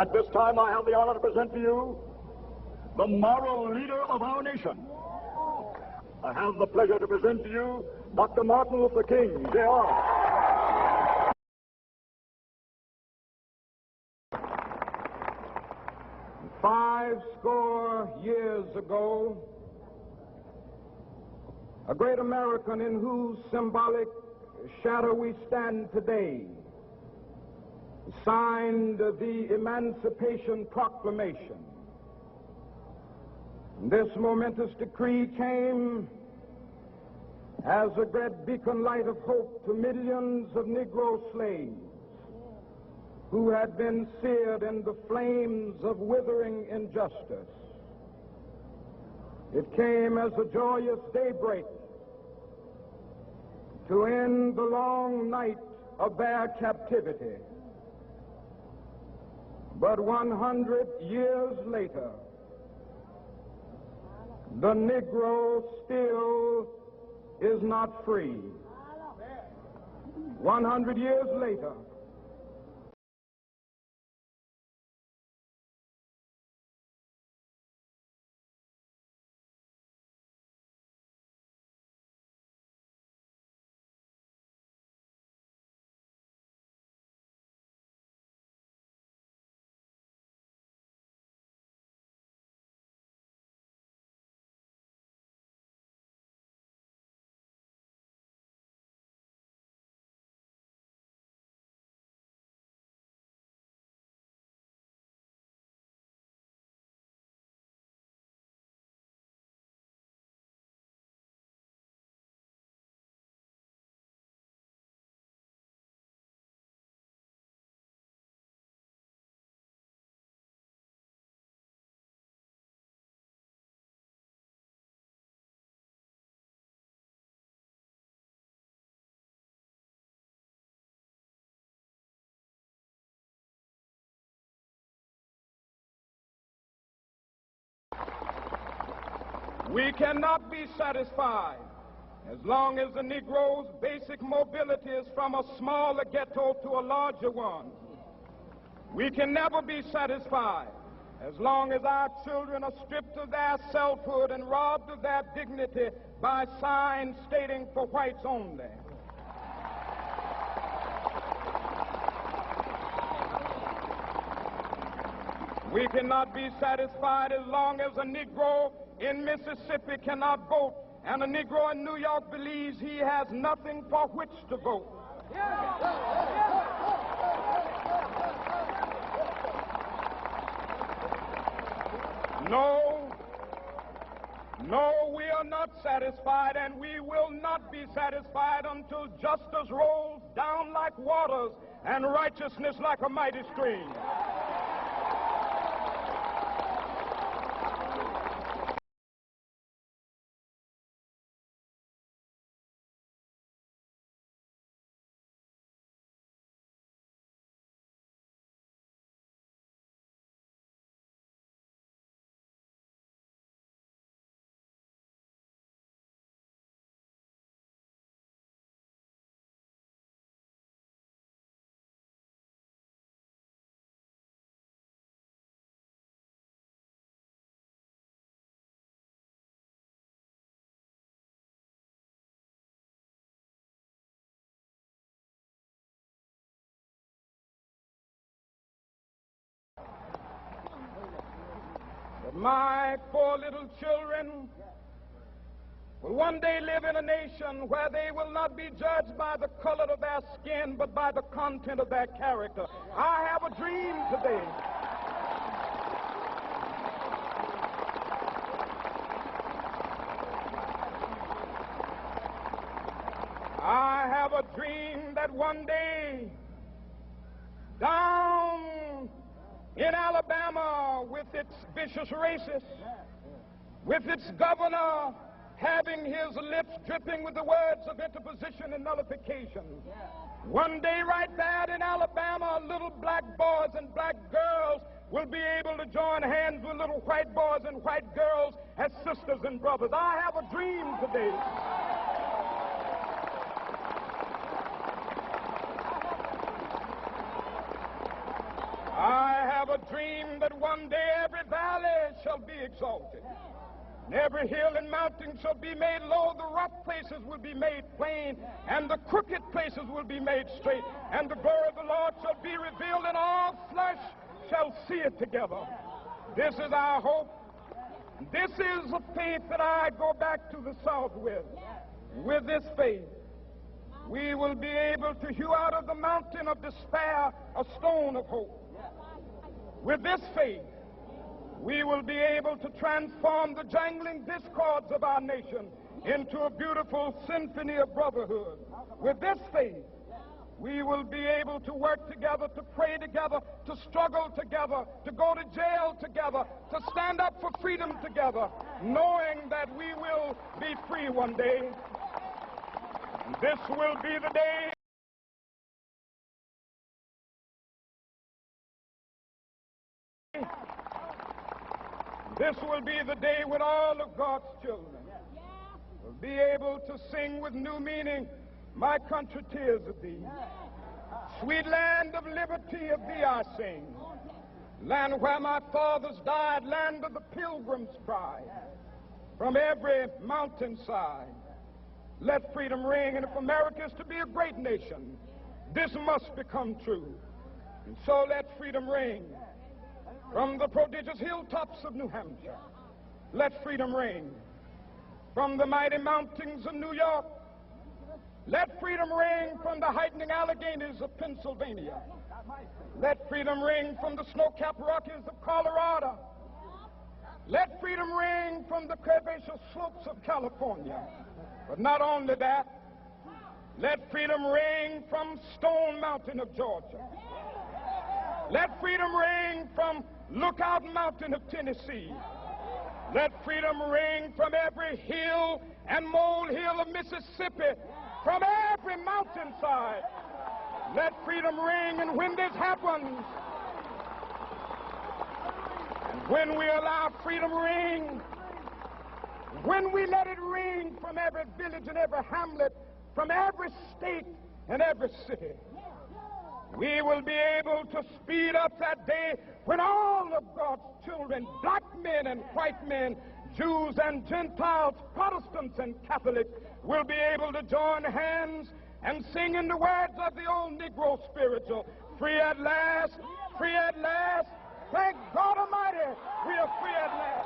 At this time, I have the honor to present to you the moral leader of our nation. I have the pleasure to present to you Dr. Martin Luther King, Jr. 50 years ago, a great American in whose symbolic shadow we stand today signed the Emancipation Proclamation. This momentous decree came as a great beacon light of hope to millions of Negro slaves who had been seared in the flames of withering injustice. It came as a joyous daybreak to end the long night of their captivity. But 100 years later, the Negro still is not free. 100 years later, we cannot be satisfied as long as the Negro's basic mobility is from a smaller ghetto to a larger one. We can never be satisfied as long as our children are stripped of their selfhood and robbed of their dignity by signs stating for whites only. We cannot be satisfied as long as a Negro in Mississippi cannot vote and a Negro in New York believes he has nothing for which to vote. No, we are not satisfied, and we will not be satisfied until justice rolls down like waters and righteousness like a mighty stream. But my poor little children will one day live in a nation where they will not be judged by the color of their skin, but by the content of their character. I have a dream today. I have a dream that one day down in Alabama, with its vicious racists, with its governor having his lips dripping with the words of interposition and nullification. One day right there in Alabama, little black boys and black girls will be able to join hands with little white boys and white girls as sisters and brothers. I have a dream today. I have a dream that one day every valley shall be exalted, and every hill and mountain shall be made low. The rough places will be made plain, and the crooked places will be made straight. And the glory of the Lord shall be revealed, and all flesh shall see it together. This is our hope. This is the faith that I go back to the South with. With this faith, we will be able to hew out of the mountain of despair a stone of hope. With this faith, we will be able to transform the jangling discords of our nation into a beautiful symphony of brotherhood. With this faith, we will be able to work together, to pray together, to struggle together, to go to jail together, to stand up for freedom together, knowing that we will be free one day. This will be the day. This will be the day when all of God's children will be able to sing with new meaning, "My country, tears of thee. Sweet land of liberty, of thee I sing. Land where my fathers died, land of the pilgrim's pride. From every mountainside, let freedom ring." And if America is to be a great nation, this must become true. And so let freedom ring. From the prodigious hilltops of New Hampshire, let freedom ring. From the mighty mountains of New York, let freedom ring. From the heightening Alleghenies of Pennsylvania, let freedom ring. From the snow-capped Rockies of Colorado, let freedom ring. From the curvaceous slopes of California. But not only that, let freedom ring from Stone Mountain of Georgia. Let freedom ring from Lookout Mountain of Tennessee. Let freedom ring from every hill and molehill of Mississippi, from every mountainside. Let freedom ring. And when this happens, and when we allow freedom ring, when we let it ring from every village and every hamlet, from every state and every city, we will be able to speed up that day when all of God's children, black men and white men, Jews and Gentiles, Protestants and Catholics, will be able to join hands and sing in the words of the old Negro spiritual, "Free at last, free at last, thank God Almighty, we are free at last."